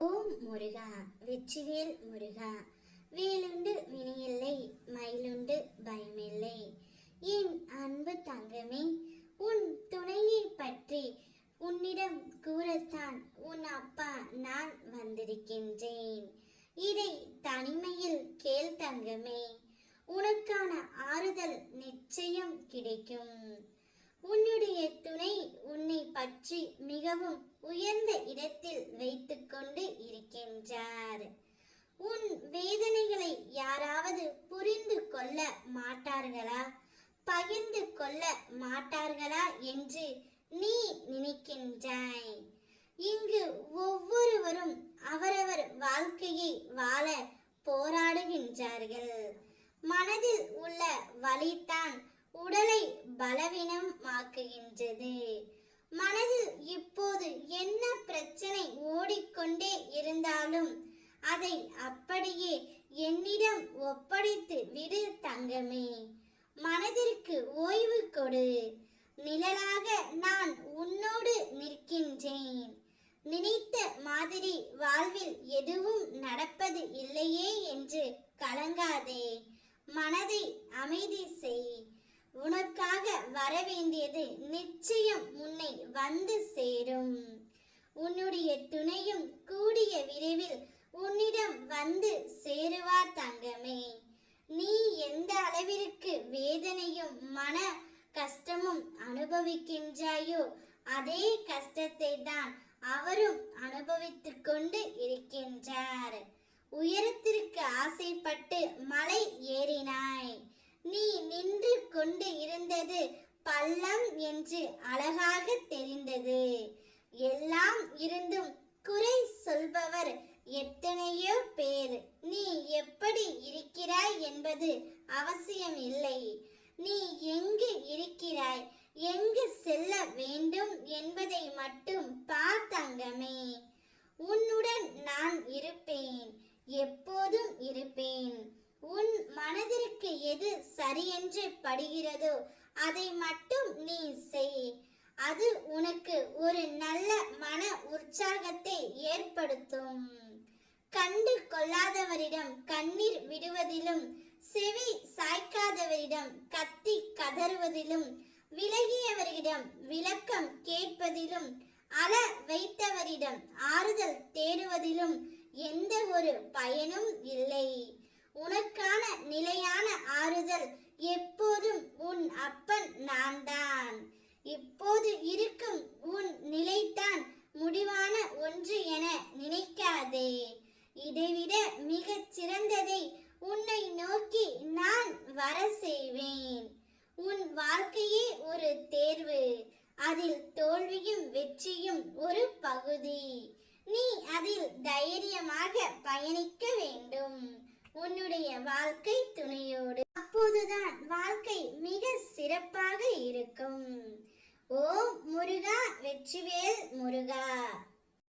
ஓம் முருகா, வெற்றிவேல் முருகா. வேலுண்டு வினையில்லை, மயிலுண்டு பயமில்லை. என் அன்பு தங்கமே, உன் துணையை பற்றி உன்னிடம் கூறத்தான் உன் அப்பா நான் வந்திருக்கின்றேன். இதை தனிமையில் கேள் தங்கமே, உனக்கான ஆறுதல் நிச்சயம் கிடைக்கும். உன்னுடைய துணை உன்னை பற்றி மிகவும் உயர்ந்த இடத்தில் வைத்துக்கொண்டு இருக்கின்றார். உன் வேதனைகளை யாராவது புரிந்து கொள்ள மாட்டார்களா, பகிர்ந்து கொள்ள மாட்டார்களா என்று நீ நினைக்கின்றாய். இங்கு ஒவ்வொருவரும் அவரவர் வாழ்க்கையை வாழ போராடுகின்றார்கள். மனதில் உள்ள வலிதான் உடலை பலவீனம் ஆக்குகின்றது. மனதில் இப்போது என்ன பிரச்சனை ஓடிக்கொண்டே இருந்தாலும் அதை அப்படியே என்னிடம் ஒப்படைத்து விடு தங்கமே. மனதிற்கு ஓய்வு கொடு. நிழலாக நான் உன்னோடு நிற்கின்றேன். நினைத்த மாதிரி வாழ்வில் எதுவும் நடப்பது இல்லையே என்று கலங்காதே. மனதை அமைதி செய். உனக்காக வரவேண்டியது நிச்சயம் உன்னை வந்து சேரும். உன்னுடைய துணையும் கூடிய விரைவில் உன்னிடம் வந்து சேருவார் தங்கமே. நீ எந்த அளவிற்கு வேதனையும் மன கஷ்டமும் அனுபவிக்கின்றாயோ அதே கஷ்டத்தை தான் அவரும் அனுபவித்துக் கொண்டு இருக்கின்றார். உயரத்திற்கு ஆசைப்பட்டு மலை ஏறினாய். நீ நின்று கொண்டு இருந்தது பள்ளம் என்று அழகாக தெரிந்தது. எல்லாம் இருந்தும் குறை சொல்பவர் எத்தனையோ பேர். நீ எப்படி இருக்கிறாய் என்பது அவசியம் இல்லை. நீ எங்கு இருக்கிறாய், எங்கு செல்ல வேண்டும் என்பதை மட்டும் பார் தங்கமே. உன்னுடன் நான் இருப்பேன், எப்போதும் இருப்பேன். உன் மனதிற்கு எது சரியென்று படுகிறதோ அதை மட்டும் நீ செய். அது உனக்கு ஒரு நல்ல மன உற்சாகத்தை ஏற்படுத்தும். கண்டு கொள்ளாதவரிடம் கண்ணீர் விடுவதிலும், செவி சாய்க்காதவரிடம் கத்தி கதறுவதிலும், விலகியவரிடம் விளக்கம் கேட்பதிலும், அழ வைத்தவரிடம் ஆறுதல் தேடுவதிலும் எந்த ஒரு பயனும் இல்லை. உனக்கான நிலையான ஆறுதல் எப்போதும் உன் அப்பன் நான் தான். இப்போது இருக்கும் உன் நிலைதான் முடிவான ஒன்று என நினைக்காதே. இதைவிட மிகச் சிறந்ததை உன்னை நோக்கி நான் வர செய்வேன். உன் வாழ்க்கையே ஒரு தேர்வு. அதில் தோல்வியும் வெற்றியும் ஒரு பகுதி. நீ அதில் தைரியமாக பயணிக்க வேண்டும், உன்னுடைய வாழ்க்கை துணையோடு. அப்போதுதான் வாழ்க்கை மிக சிறப்பாக இருக்கும். ஓம் முருகா, வெற்றிவேல் முருகா.